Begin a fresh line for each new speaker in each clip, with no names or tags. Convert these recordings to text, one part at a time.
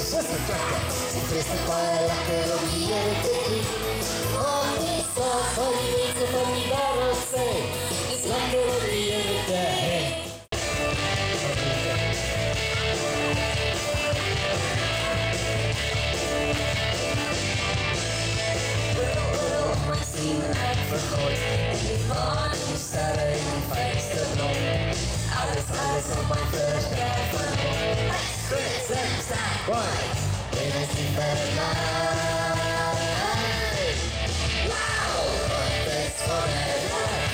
soos 'n dokter. Sy vreeslik baie lekker om die Here te dien. Om die saak van die mense van die wêreld sê, dis lekker om die Here te hê. My sien ek vergoed, en die maan, die sterre en die fijnste blom. Alles op my first day van hom. Chris en Sam, boy, en is die verlaat. Wow, wat is voor my love?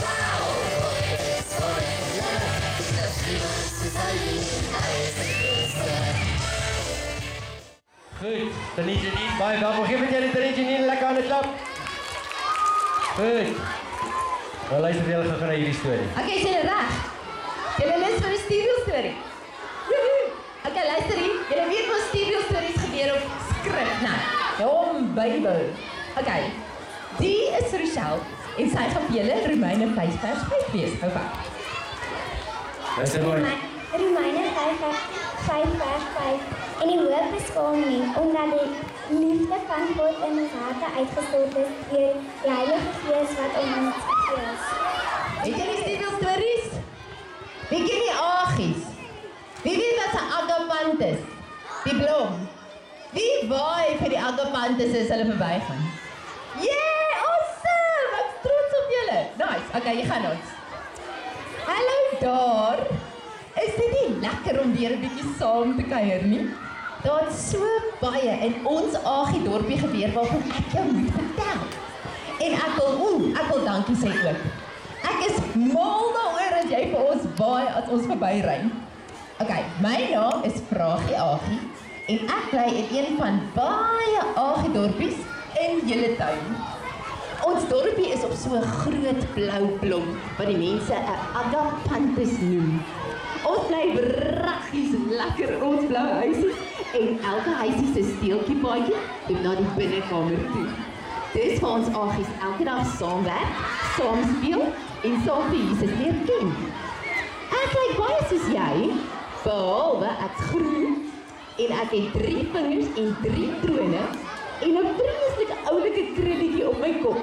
Wow, wat is voor my love? Dis niemand soos hy is die beste.
Goed, Tannie Janine, baie welkom. Geef het julle Tannie Janine lekker aan die klap. Goed. Nou luister julle gou na hierdie storie.
Okay, is julle reg? Julle lus vir 'n studio storie? Okay, luister hier. Julle weet wat studio stories gebeur op skrif, né? Om Bybel. Okay. Die is Rochelle en sy gaan vir julle Romeine 5 vers 5 lees. Hou vas.
Luister mooi.
Romeine 5 vers 5. En die hoop beskaam nie, omdat die liefde van God in ons harte uitgestort is deur die Heilige Gees wat om ons gegee is.
Weet julle studio stories? Wie ken die agies? Wie weet wat 'n agapanthus? Die blom. Wie waai vir die agapanthus as hulle verbygaan? Yeah, awesome! Ek's trots op julle. Nice. Okay, jy gaan ons. Hallo daar. Is dit nie lekker om weer 'n bietjie saam te kuier nie? Daar's so baie in ons Agie dorpie gebeur waarvan ek jou moet vertel. En ek wil dankie sê ook. Ek is mal daaroor dat jy vir ons waai as ons verbyry. Okay, my naam is Vragie Agie en ek bly in een van baie Agie dorpies in julle tuin. Ons dorpie is op so 'n groot blou blom wat die mense 'n agapanthus noem. Ons bly wraggies lekker in ons blou huisies en elke huisie se steeltjie paadjie loop na die binnekamer toe. Dis waar ons agies elke dag saamwerk, saam speel en saam vir Jesus leer ken. Ek lyk baie soos jy, behalwe ek's groen en ek het 3 vingers en 3 trone en 'n vreeslike oulike krulletjie op my kop.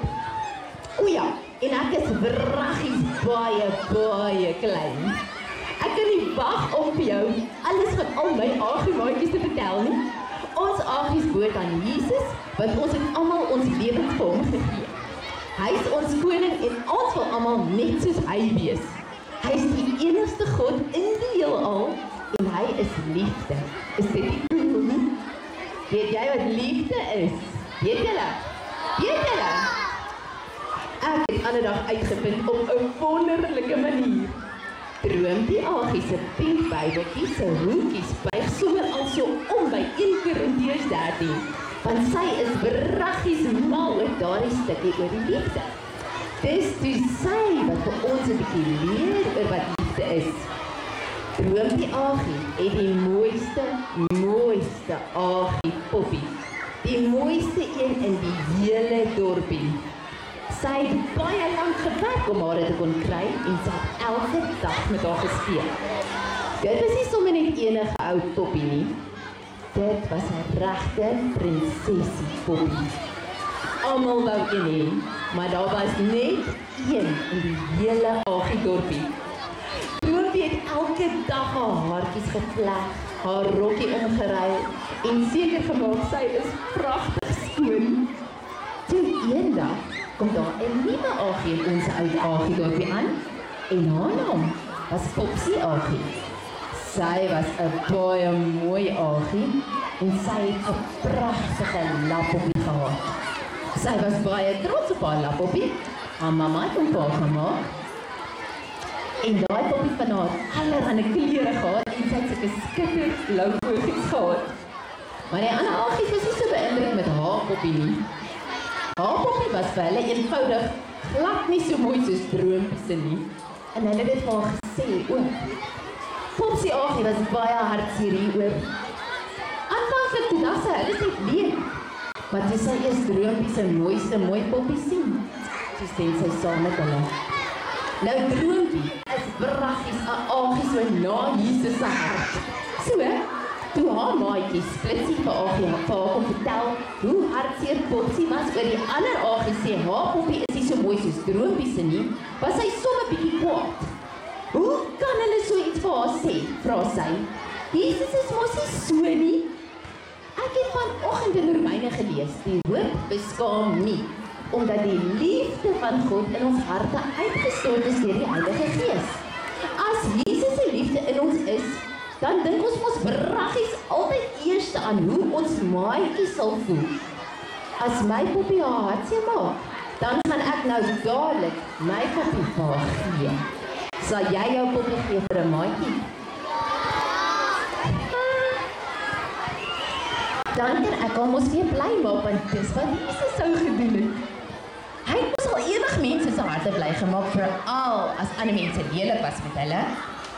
O ja, en ek is wraggies baie klein. Ek kan nie wag om vir jou alles van al my agiemaatjies te vertel nie. Ons agies behoort aan Jesus, want ons het almal ons lewens vir hom gegee. Hy is ons koning en ons wil almal net soos hy wees. Hy is die enigste God in die heelal en hy is liefde. Is dit nie cool nie? Weet jy wat liefde is? Weet julle? Ek het ander dag uitgevind op 'n wonderlike manier. Droompie Agie se pink Bybeltjie se hoekies buig sommer al so om by 1 Korintiërs 13, want sy is wraggies mal oor daardie stukkie oor die liefde. Dis toe sy wat vir ons 'n bietjie leer oor wat liefde is. Droompie Agie het die mooiste Agie poppie, die mooiste een in die hele dorpie. Sy het baie lank gewerk om haar te kon kry en sy het elke dag met haar gespeel. Dit was nie sommer net enige ou poppie nie. Dit was 'n regte prinsesie poppie. Almal wou een hê, maar daar was net een in die hele Agie dorpie. Droompie het elke dag haar haartjies gevleg, haar rokkie omgeruil en seker gemaak sy is pragtig skoon. Toe eendag kom daar 'n nuwe Agie in ons ou Agie dorpie aan en haar naam was Popsie Agie. Sy was 'n baie mooi Agie en sy het 'n pragtige lappie gehad. Sy was baie trots op haar lappie. Haar mamma het hom vir haar gemaak. En daai poppie van haar allerhande kleure gehad en sy het sulke skitterblou oogies gehad. Maar die ander Agies was nie so beïndruk met haar poppie nie. Haar poppie was vir hulle eenvoudig glad nie so mooi soos Droompie se nie. En hulle het dit vir haar gesê ook. Popsie Agie was baie hartseer hieroor. Aanvanklik toe dacht sy, hulle is net leuk. Maar toe sy eers Droompie se mooiste mooi poppie sien, toe stem sy saam met hulle. Nou Droompie is wraggies 'n Agie so na Jesus se hart. So, toe haar ma maatjie Splitsie vir Agie vir haar kom vertel hoe hartseer Popsie was oor die ander Agie sê haar poppie is nie so mooi soos Droompie se nie, was sy sommer bietjie kwaad. Hoe kan hulle so iets vir haar sê, vra sy. Jesus is mos nie so nie. Ek het vanoggend in Romeine gelees, die hoop beskaam nie, omdat die liefde van God in ons harte uitgestort is deur die Heilige Gees. As Jesus se liefde in ons is, dan dink ons mos braggies altyd eers aan hoe ons maatjie sal voel. As my poppie haar hartseer maak, dan gaan ek nou dadelik my poppie vir haar gee. Sal jy jou poppie gee vir 'n maatjie? Dan kan ek hom mos weer bly maak, want dis wat Jesus sou gedoen het. Hy het mos al ewig mense se harte bly gemaak, veral as ander mense lelik was met hulle.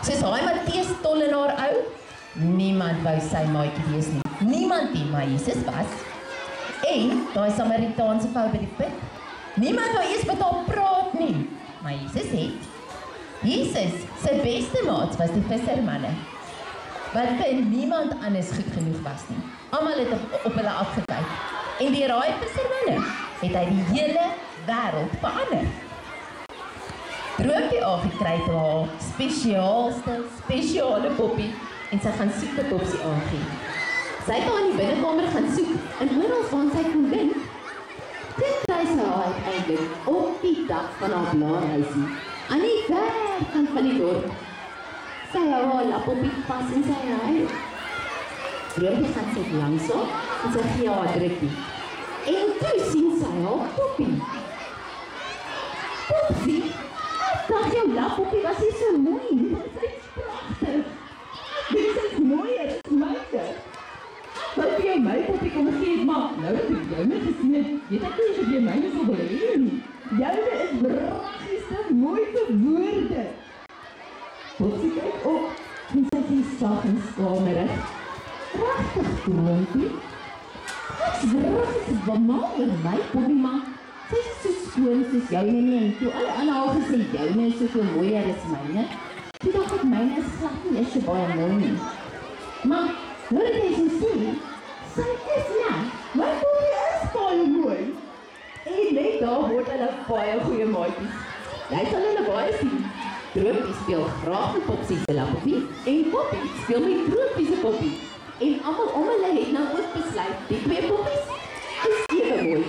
Soos hy Matteus tollenaar ou, niemand wou sy maatjie wees nie. Niemand nie, maar Jesus was. En daai Samaritaanse vrou by die put, niemand wou eers met haar praat nie, maar Jesus het. Jesus se beste maats was die vissermanne, wat vir niemand anders goed genoeg was nie. Almal het op hulle afgekyk. En deur daai vissermanne het hy die hele wêreld verander. Droompie Agie kry vir haar spesiale poppie en sy gaan soek vir Popsie Agie. Sy het haar in die binnekamer gaan soek en oral waar sy kon dink. Dit kry sy haar uiteindelik op die dak van haar blaarhuisie aan die verkant van die dorp. Sy hou haar lappoppie vas in sy huis. Droompie gaan sit langsop en sy gee haar 'n drukkie. En toe sien sy haar poppie. Popsie, ek dacht jou lappoppie was nie so mooi nie, want sy is pragtig. Dit is mooier as myne. Wat vir jou my poppie kom gee, maar nou dat ek jou nie gesien het, weet ek nie of jy myne sal wil hê nie. Joune is braggies te mooi vir woorde. Popsie kyk op en sy sien sag en skamerig. Pragtig, Droompie. Ek is braggies bemal oor my poppie, maar sy is so skoon soos joune nie, en toe alle ander al gesê joune is soveel mooier as myne, toe dacht ek myne is glad nie is so baie mooi nie. Maar, nou dat jy so sê, sy is net, my poppie is baie mooi. En net daar word hulle baie goeie maatjies. Jy sal hulle baie sien. Droompie speel graag met Popsie se lappoppie, en Poppie speel met Droompie se poppie. En almal om hulle het nou ook besluit, die twee poppies is ewe mooi.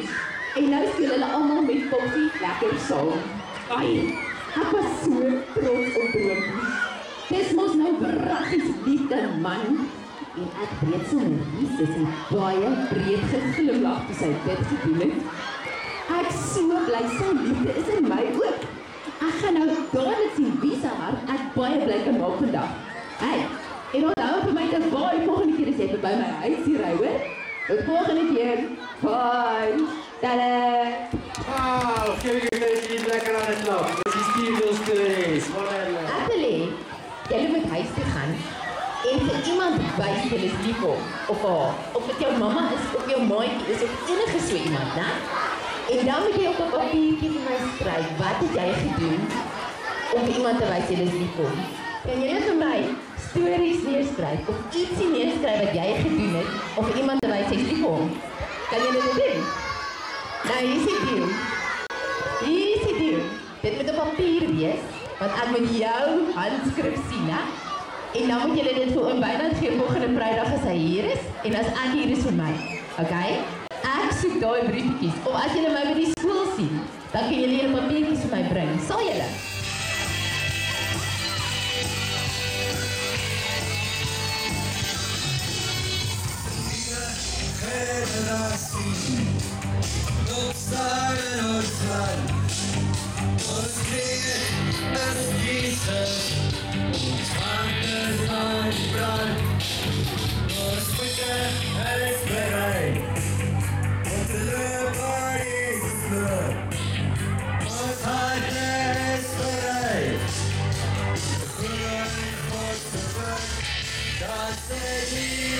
En nou speel hulle almal met Popsie lekker saam. Ai, ek was so trots op Droompie. Dis mos nou braggies liefde man. En ek weet so met Jesus en baie breed geglimlag toe sy dit gedoen het. Ek so bly sy liefde is in my ook. Ek gaan nou dadelik sien wie se hart ek baie bly kan maak vandag. Hey, en onthou vir my te baie volgende keer as jy by my huis hier ry, hoor? Tot volgende keer. Bye. Tada.
Wow, geef ik een beetje lekker aan het klap. Dat is die Steven geweest.
Appelie, jy moet huis toe gaan en vir iemand wys jy is lief op haar, of dit jou mamma is, of jou maatjie is, of enige so iemand, né? En dan moet jy op 'n papiertjie vir my skryf, wat het jy gedoen om vir iemand te wys jy is lief op? Kan jy net vir my stories neerskryf, of ietsie neerskryf wat jy gedoen het, om vir iemand te wys jy is lief op? Kan jy dit doen? Nou, hier is die deal. Hier is die deal. Dit moet op papier wees, want ek moet jou handskrif sien, hè? En dan moet julle dit vir oom Wynand gee volgende Vrydag as hy hier is, en as ek hier is vir my. Okay? Ek soek daai briefetjies, of as julle my by die skool sien, dan kan julle julle papiertjies vir my bring. Sal julle?
Dat ze die